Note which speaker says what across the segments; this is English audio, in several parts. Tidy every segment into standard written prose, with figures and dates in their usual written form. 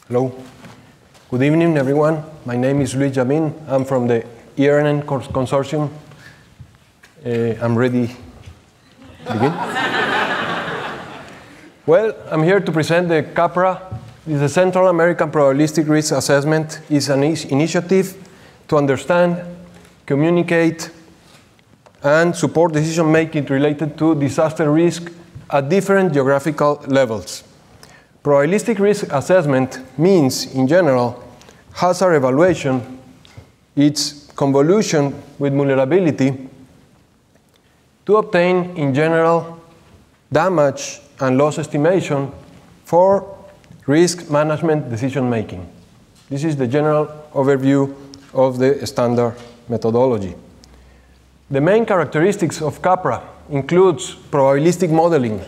Speaker 1: Hello. Good evening, everyone. My name is Luis Jamin. I'm from the UR2010 consortium. I'm ready to begin. Well, I'm here to present the CAPRA. The Central American Probabilistic Risk Assessment is an initiative to understand, communicate, and support decision-making related to disaster risk at different geographical levels. Probabilistic risk assessment means, in general, hazard evaluation, its convolution with vulnerability, to obtain, in general, damage and loss estimation for risk management decision-making. This is the general overview of the standard methodology. The main characteristics of CAPRA includes probabilistic modeling.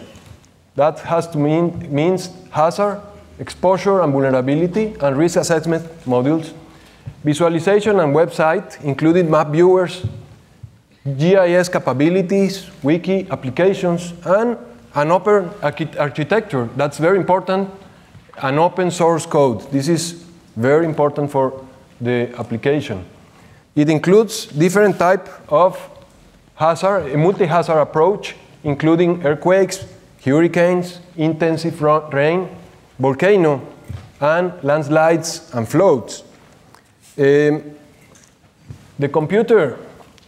Speaker 1: That has to means hazard, exposure and vulnerability, and risk assessment modules, visualization and website, including map viewers, GIS capabilities, wiki applications, and an open architecture. That's very important, an open source code. This is very important for the application. It includes different types of hazard, a multi-hazard approach, including earthquakes, hurricanes, intensive rain, volcano, and landslides and floods. The computer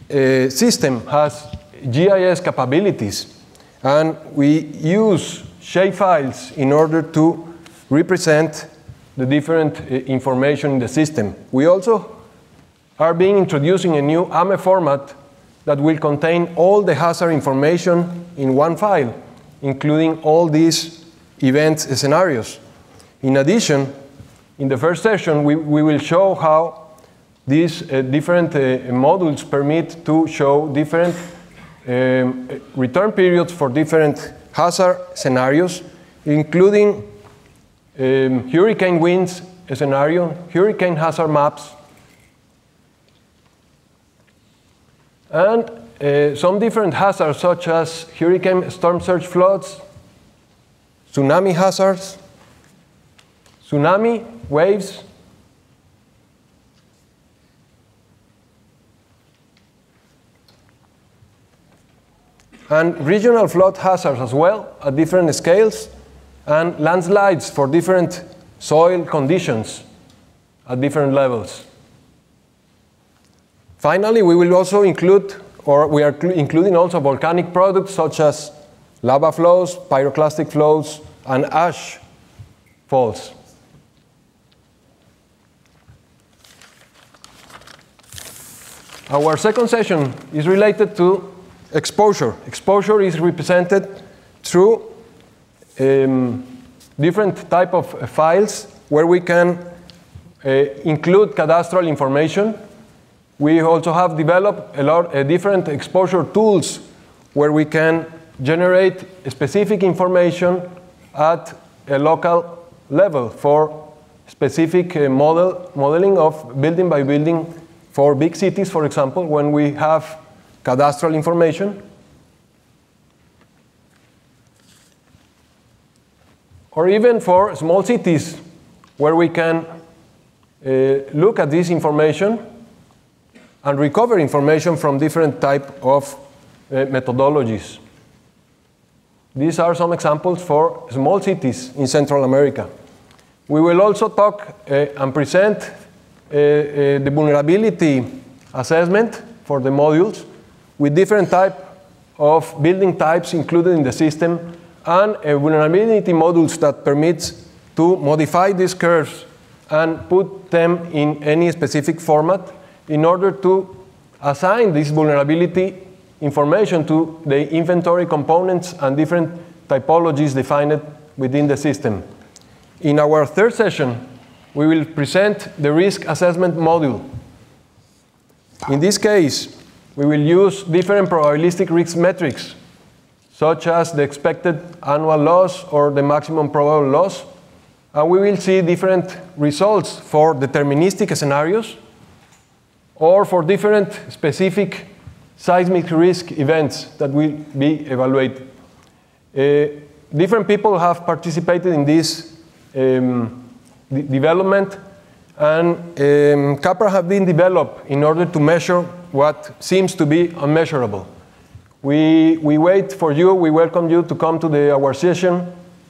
Speaker 1: system has GIS capabilities, and we use shapefiles in order to represent the different information in the system. We also are introducing a new AME format that will contain all the hazard information in one file, including all these event scenarios. In addition, in the first session, we will show how these different modules permit to show different return periods for different hazard scenarios, including hurricane winds scenario, hurricane hazard maps, and some different hazards such as hurricane storm surge floods, tsunami hazards, tsunami waves, and regional flood hazards as well at different scales, and landslides for different soil conditions at different levels. Finally, we will also include, or we are including also volcanic products such as lava flows, pyroclastic flows, and ash falls. Our second session is related to exposure. Exposure is represented through different type of files where we can include cadastral information. We also have developed a lot of different exposure tools where we can generate specific information at a local level for specific modeling of building by building for big cities, for example, when we have cadastral information. Or even for small cities where we can look at this information and recover information from different type of methodologies. These are some examples for small cities in Central America. We will also talk and present the vulnerability assessment for the modules with different type of building types included in the system, and vulnerability modules that permits to modify these curves and put them in any specific format in order to assign this vulnerability information to the inventory components and different typologies defined within the system. In our third session, we will present the risk assessment module. In this case, we will use different probabilistic risk metrics, such as the expected annual loss or the maximum probable loss. And we will see different results for deterministic scenarios or for different specific seismic risk events that will be evaluated. Different people have participated in this development. And CAPRA have been developed in order to measure what seems to be unmeasurable. We wait for you. We welcome you to come to our session.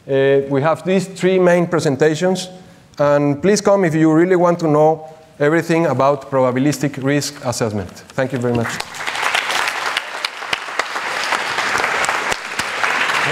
Speaker 1: We have these 3 main presentations. And please come if you really want to know everything about probabilistic risk assessment. Thank you very much.